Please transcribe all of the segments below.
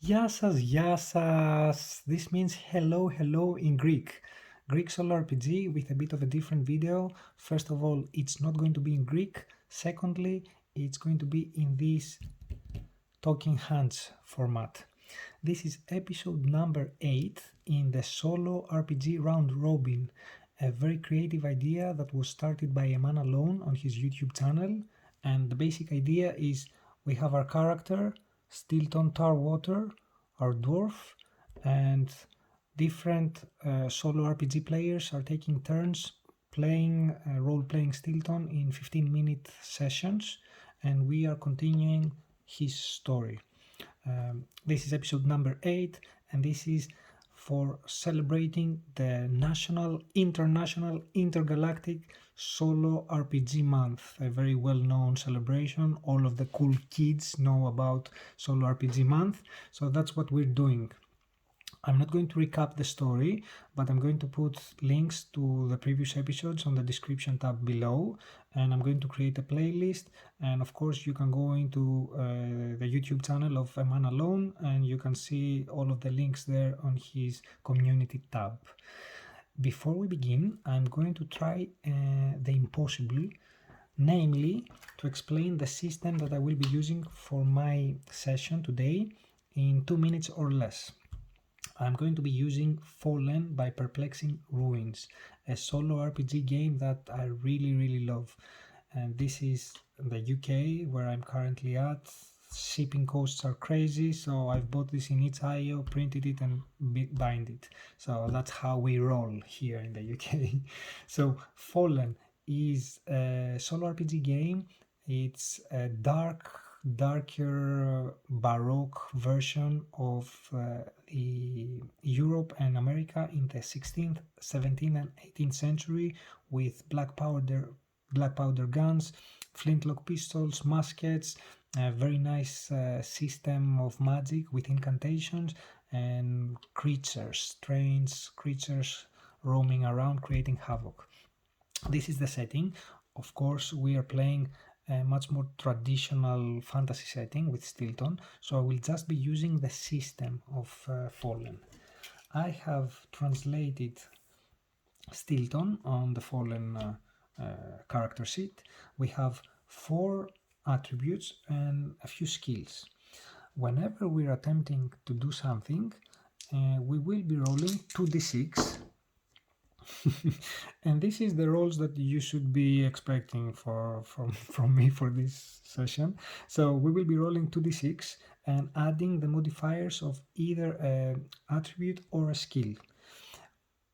Gya σας. This means hello, hello in Greek. Greek solo RPG with a bit of a different video. First of all, it's not going to be in Greek. Secondly, it's going to be in this talking hands format. This is episode number 8 in the solo RPG round robin. A very creative idea that was started by a man alone on his YouTube channel. And the basic idea is we have our character, Stilton Tarwater, our dwarf, and different solo RPG players are taking turns playing role-playing Stilton in 15-minute sessions, and we are continuing his story. This is episode number 8, and this is for celebrating the National, International, Intergalactic Solo RPG Month, a very well-known celebration. All of the cool kids know about Solo RPG Month, so that's what we're doing. I'm not going to recap the story, but I'm going to put links to the previous episodes on the description tab below, and I'm going to create a playlist. And of course, you can go into the YouTube channel of A Man Alone, and you can see all of the links there on his community tab. Before we begin, I'm going to try the impossible, namely to explain the system that I will be using for my session today in 2 minutes or less. I'm going to be using Fallen by Perplexing Ruins, a solo RPG game that I really love. And this is the UK where I'm currently at. Shipping costs are crazy, so I've bought this in itch.io, printed it and bind it. So that's how we roll here in the UK. So Fallen is a solo RPG game. It's a darker Baroque version of the Europe and America in the 16th, 17th and 18th century, with black powder guns, flintlock pistols, muskets, a very nice system of magic with incantations and strange creatures roaming around creating havoc. This is the setting. Of course, we are playing a much more traditional fantasy setting with Stilton, so I will just be using the system of Fallen. I have translated Stilton on the Fallen character sheet. We have 4 attributes and a few skills. Whenever we're attempting to do something, we will be rolling 2d6. And this is the rolls that you should be expecting from me for this session. So we will be rolling 2d6 and adding the modifiers of either an attribute or a skill.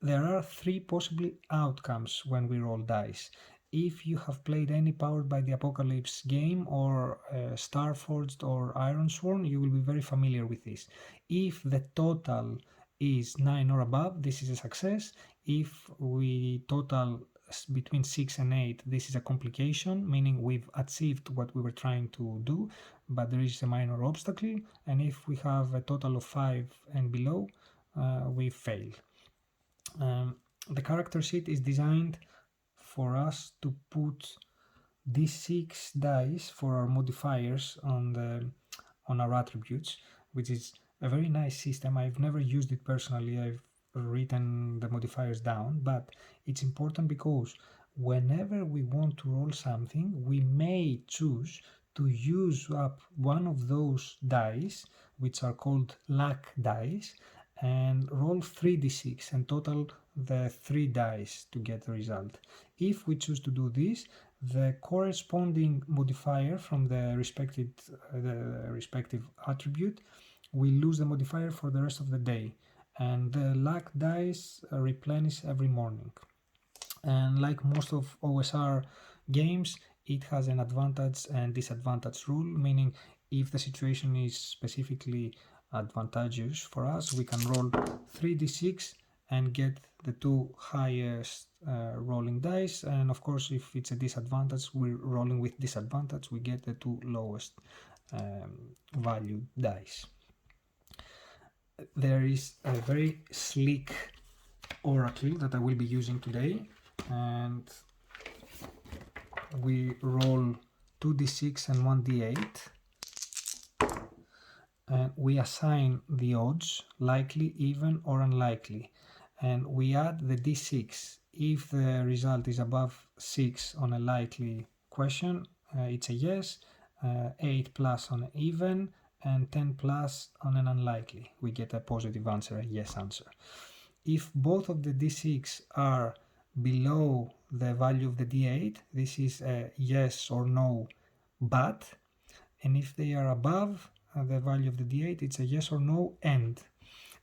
There are 3 possible outcomes when we roll dice. If you have played any Powered by the Apocalypse game or Starforged or Ironsworn, you will be very familiar with this. If the total is 9 or above, this is a success. If we total between 6 and 8, this is a complication, meaning we've achieved what we were trying to do, but there is a minor obstacle. And if we have a total of 5 and below, we fail. The character sheet is designed for us to put d6 dice for our modifiers on our attributes, which is a very nice system. I've never used it personally. I've written the modifiers down, but it's important because whenever we want to roll something, we may choose to use up one of those dice, which are called luck dice, and roll 3d6 and total the 3 dice to get the result. If we choose to do this, the corresponding modifier from the respective attribute will lose the modifier for the rest of the day, and the luck dice replenish every morning. And like most of OSR games, it has an advantage and disadvantage rule, meaning if the situation is specifically advantageous for us, we can roll 3d6 and get the 2 highest rolling dice, and of course if it's a disadvantage, we're rolling with disadvantage, we get the 2 lowest valued dice. There is a very sleek oracle that I will be using today, and we roll 2d6 and 1d8, and we assign the odds, likely, even, or unlikely, and we add the d6. If the result is above 6 on a likely question, it's a yes, 8 plus on an even, and 10 plus on an unlikely. We get a positive answer, a yes answer. If both of the d6 are below the value of the d8, this is a yes or no but, and if they are above the value of the d8, it's a yes or no and.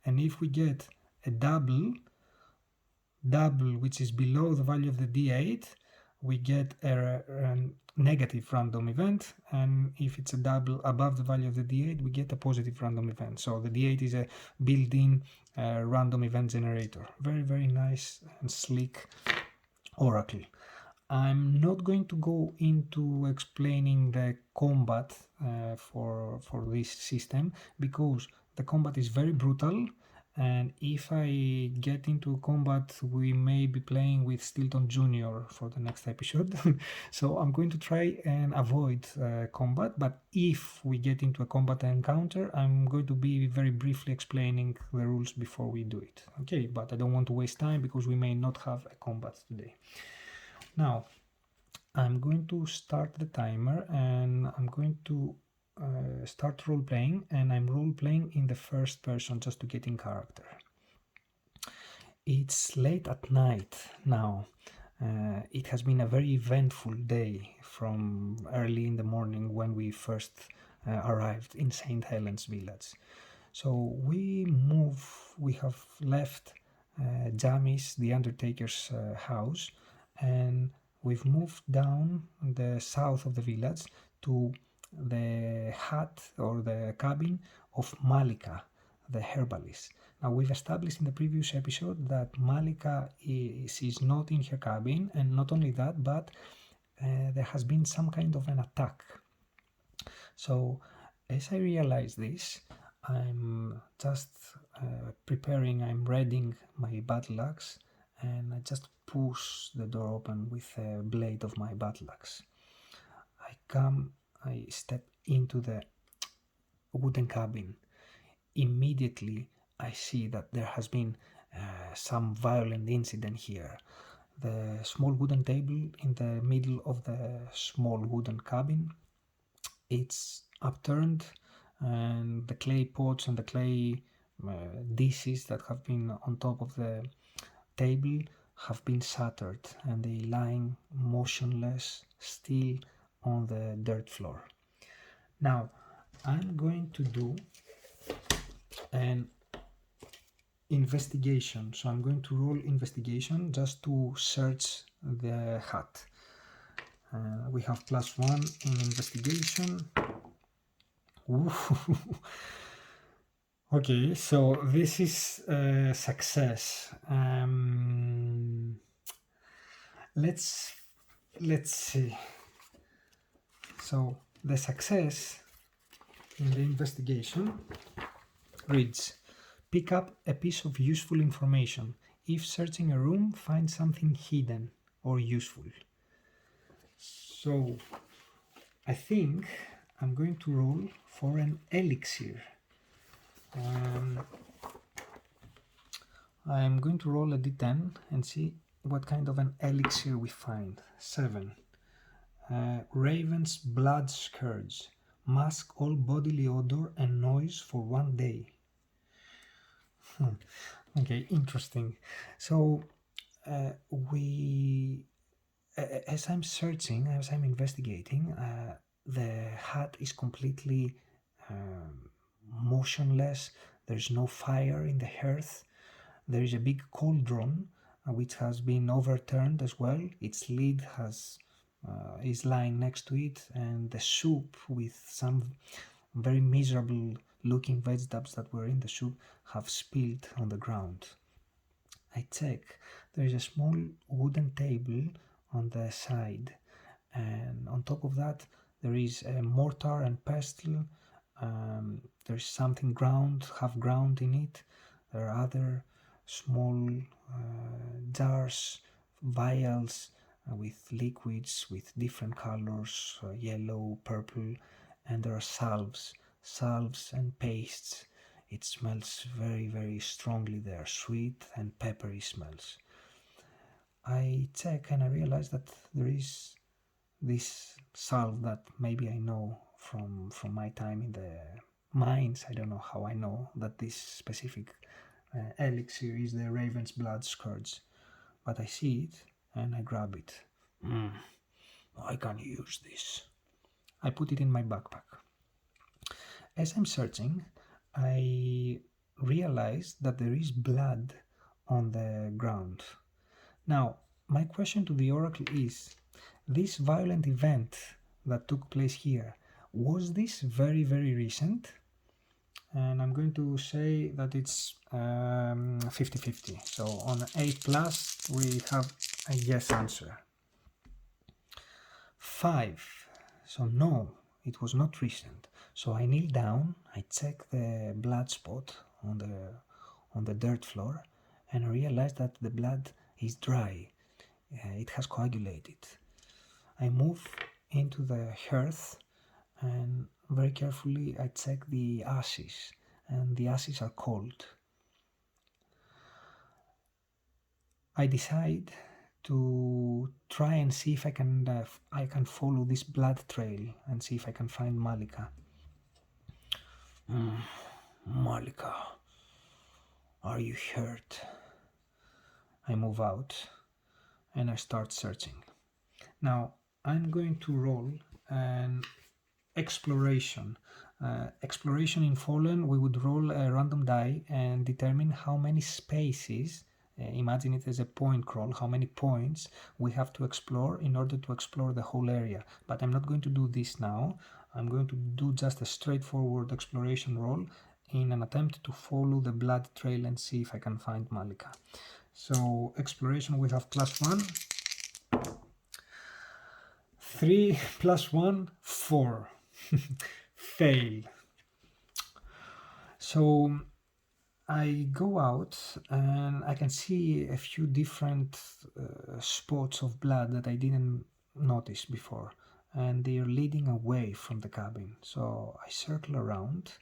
And if we get a double which is below the value of the d8, we get a negative random event, and if it's a double above the value of the d8, we get a positive random event. So the d8 is a built-in random event generator. Very, very nice and sleek oracle. I'm not going to go into explaining the combat for this system, because the combat is very brutal, and if I get into combat we may be playing with Stilton Jr. for the next episode. So I'm going to try and avoid combat, but if we get into a combat encounter, I'm going to be very briefly explaining the rules before we do it. Okay, but I don't want to waste time because we may not have a combat today. Now, I'm going to start the timer, and I'm going to start role playing, and I'm role playing in the first person just to get in character. It's late at night now. It has been a very eventful day from early in the morning when we first arrived in St. Helens Village. So we have left Jamis, the Undertaker's house, and we've moved down the south of the village to the hut or the cabin of Malika, the herbalist. Now, we've established in the previous episode that Malika is not in her cabin, and not only that, but there has been some kind of an attack. So, as I realize this, I'm just preparing, I'm readying my battle axe, and I just push the door open with the blade of my battle axe. I step into the wooden cabin. Immediately I see that there has been some violent incident here. The small wooden table in the middle of the small wooden cabin, it's upturned, and the clay pots and the clay dishes that have been on top of the table have been shattered, and they lying motionless still on the dirt floor. Now I'm going to do an investigation, so I'm going to roll investigation just to search the hut. We have +1 in investigation. Okay, so this is a success. Let's see. So the success in the investigation reads: pick up a piece of useful information. If searching a room, find something hidden or useful. So I think I'm going to roll for an elixir. I'm going to roll a d10 and see what kind of an elixir we find. 7. Raven's Blood Scourge. Mask all bodily odor and noise for 1 day. Okay, interesting. So as I'm searching, as I'm investigating, the hut is completely motionless. There's no fire in the hearth. There is a big cauldron which has been overturned as well. Its lid is lying next to it, and the soup with some very miserable looking vegetables that were in the soup have spilled on the ground. I check. There is a small wooden table on the side, and on top of that there is a mortar and pestle. There's something half ground in it. There are other small jars, vials, with liquids with different colors, yellow, purple, and there are salves and pastes. It smells very, very strongly there, sweet and peppery smells. I check and I realize that there is this salve that maybe I know from my time in the mines. I don't know how I know that this specific elixir is the Raven's Blood Scourge, but I see it and I grab it. I can use this. I put it in my backpack. As I'm searching, I realize that there is blood on the ground. Now, my question to the oracle is, this violent event that took place here, was this very, very recent? And I'm going to say that it's 50-50. So on 8 plus, we have a yes answer. 5. So no, it was not recent. So I kneel down, I check the blood spot on the dirt floor, and I realize that the blood is dry. It has coagulated. I move into the hearth and very carefully I check the ashes, and the ashes are cold. I decide to try and see if I can follow this blood trail and see if I can find Malika. Malika, are you hurt? I move out and I start searching. Now I'm going to roll an exploration. Exploration in Fallen, we would roll a random die and determine how many spaces, imagine it as a point crawl, how many points we have to explore in order to explore the whole area. But I'm not going to do this now. I'm going to do just a straightforward exploration roll in an attempt to follow the blood trail and see if I can find Malika. So exploration, we have +1. 3 + 1, 4. Fail. So I go out and I can see a few different spots of blood that I didn't notice before, and they are leading away from the cabin. So I circle around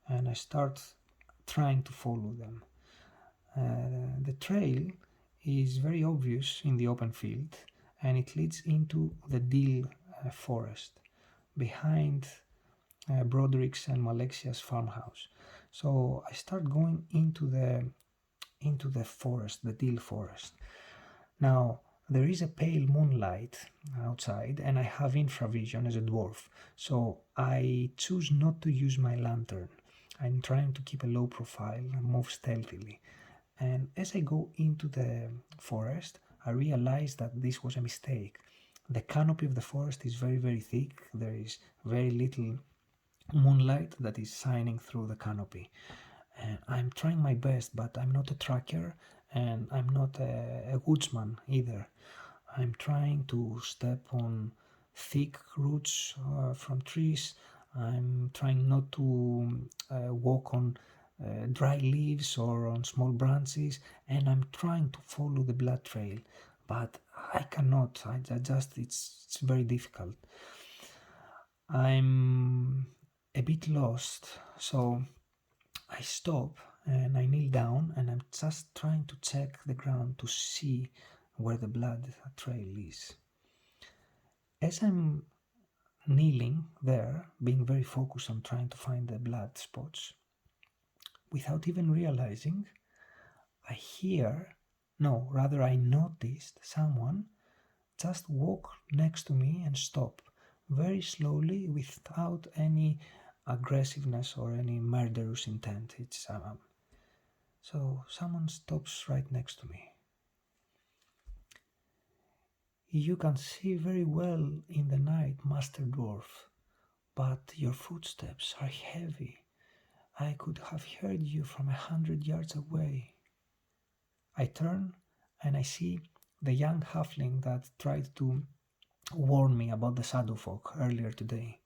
and I start trying to follow them. The trail is very obvious in the open field, and it leads into the Deal forest behind Broderick's and Malexia's farmhouse. So I start going into the forest, the Deal forest. Now there is a pale moonlight outside and I have infravision as a dwarf, so I choose not to use my lantern. I'm trying to keep a low profile and move stealthily. And as I go into the forest, I realize that this was a mistake. The canopy of the forest is very, very thick. There is very little moonlight that is shining through the canopy. And I'm trying my best, but I'm not a tracker and I'm not a woodsman either. I'm trying to step on thick roots from trees. I'm trying not to walk on dry leaves or on small branches, and I'm trying to follow the blood trail, but I cannot. It's very difficult. I'm a bit lost, so I stop and I kneel down and I'm just trying to check the ground to see where the blood trail is. As I'm kneeling there, being very focused on trying to find the blood spots, without even realizing, I noticed someone just walk next to me and stop very slowly without any aggressiveness or any murderous intent. So someone stops right next to me. You can see very well in the night, Master Dwarf, but your footsteps are heavy. I could have heard you from 100 yards away. I turn and I see the young halfling that tried to warn me about the shadow folk earlier today.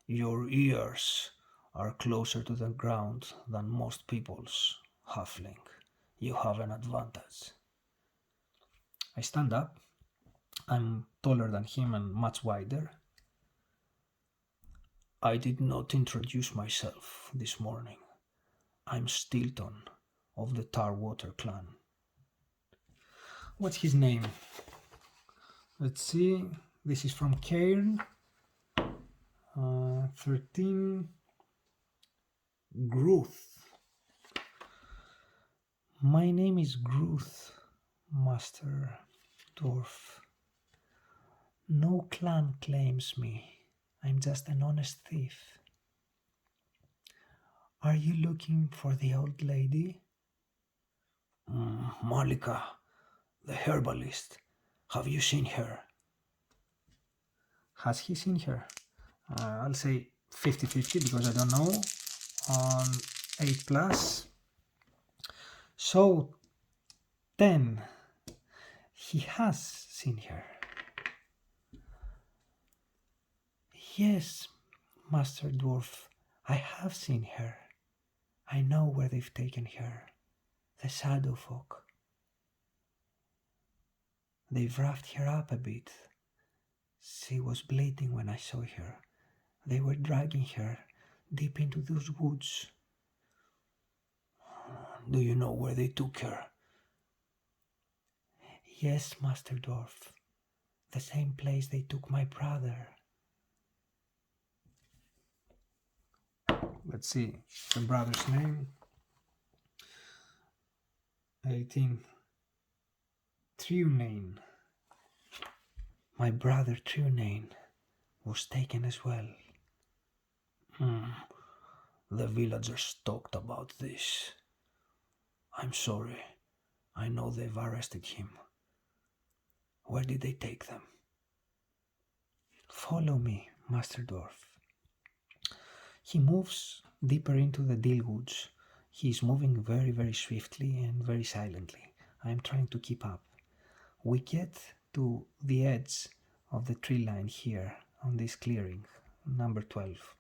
Your ears are closer to the ground than most people's, halfling. You have an advantage. I stand up. I'm taller than him and much wider. I did not introduce myself this morning. I'm Stilton of the Tarwater clan. What's his name? Let's see. This is from Cairn. 13. Gruth. My name is Gruth, Master Dwarf. No clan claims me. I'm just an honest thief. Are you looking for the old lady? Malika, the herbalist. Have you seen her? Has he seen her? I'll say 50-50 because I don't know. On 8 plus. So 10. He has seen her. Yes, Master Dwarf, I have seen her. I know where they've taken her. The Shadow Folk. They've roughed her up a bit. She was bleeding when I saw her. They were dragging her deep into those woods. Do you know where they took her? Yes, Master Dwarf. The same place they took my brother. Let's see the brother's name. 18. Trunane. My brother Trunane was taken as well. The villagers talked about this. I'm sorry. I know they've arrested him. Where did they take them? Follow me, Master Dwarf. He moves deeper into the deal woods. He is moving very, very swiftly and very silently. I am trying to keep up. We get to the edge of the tree line here on this clearing, number 12.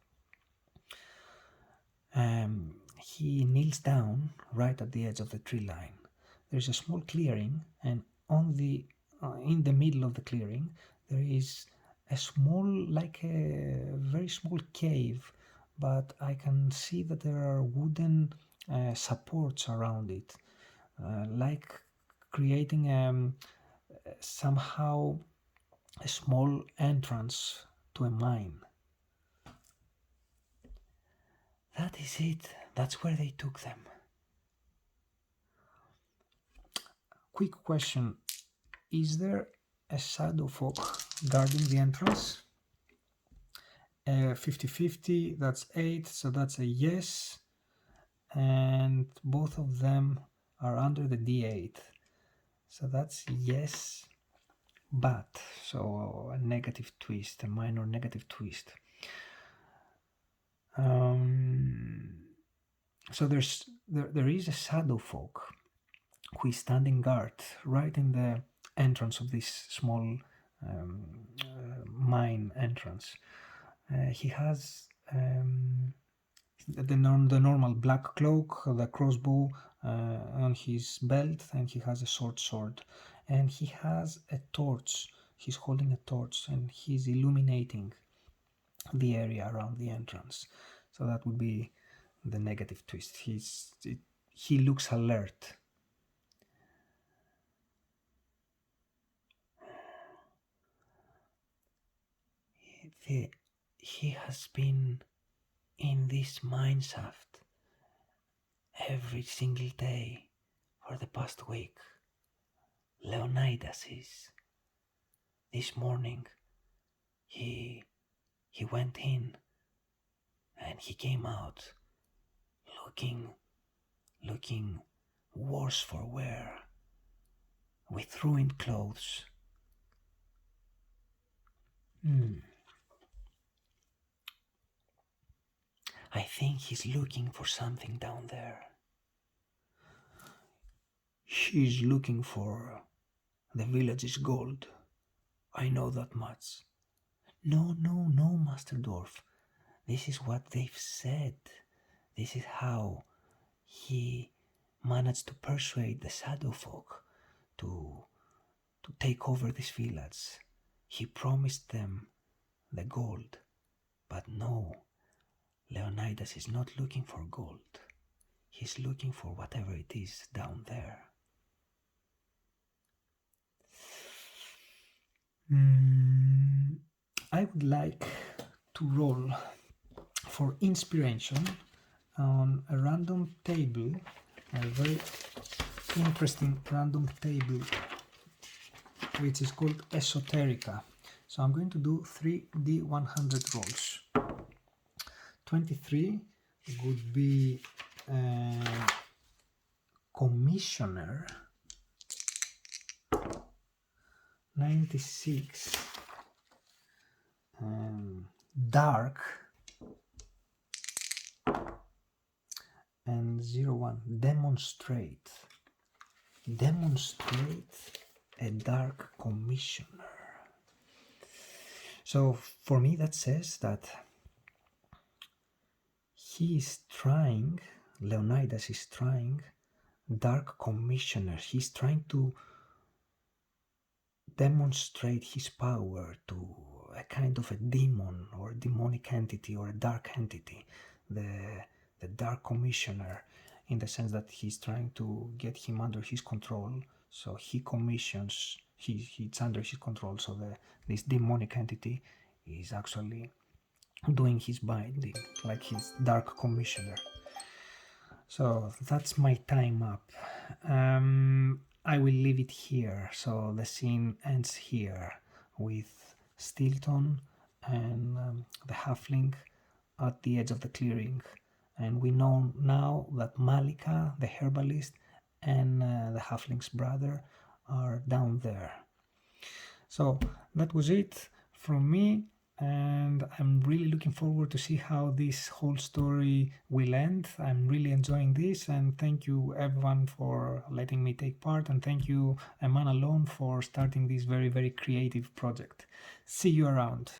He kneels down right at the edge of the tree line. There's a small clearing, and in the middle of the clearing there is a small, like a very small cave, but I can see that there are wooden supports around it, like creating somehow a small entrance to a mine. That is it. That's where they took them. Quick question. Is there a shadow folk guarding the entrance? 50-50, that's 8, so that's a yes. And both of them are under the D8. So that's yes, but. So a negative twist, a minor negative twist. So there is a shadow folk who is standing guard right in the entrance of this small mine entrance. He has the normal black cloak, the crossbow on his belt, and he has a short sword, and he has a torch. He's holding a torch and he's illuminating the area around the entrance. So that would be the negative twist. He looks alert. He has been in this mine shaft every single day for the past week. Leonidas is. This morning he went in and he came out looking worse for wear, with ruined clothes. I think he's looking for something down there. He's looking for the village's gold. I know that much. No, Master Dwarf. This is what they've said. This is how he managed to persuade the Shadow Folk to take over this village. He promised them the gold. But no, Leonidas is not looking for gold. He's looking for whatever it is down there. I would like to roll for inspiration on a random table, a very interesting random table which is called Esoterica. So I'm going to do 3D100 rolls. 23 would be Commissioner. 96 Dark, and 01 Demonstrate. Demonstrate a Dark Commissioner. So for me that says that he is trying, Leonidas is trying, Dark Commissioner, he's trying to demonstrate his power to a kind of a demon or demonic entity or a dark entity, the Dark Commissioner, in the sense that he's trying to get him under his control. So he commissions, it's under his control, so this demonic entity is actually doing his binding, like his Dark Commissioner. So that's my time up. I will leave it here, so the scene ends here with Stilton and the halfling at the edge of the clearing, and we know now that Malika, the herbalist, and the halfling's brother are down there. So that was it from me, and I'm really looking forward to see how this whole story will end. I'm really enjoying this, and thank you everyone for letting me take part, and thank you A Man Alone for starting this very, very creative project. See you around.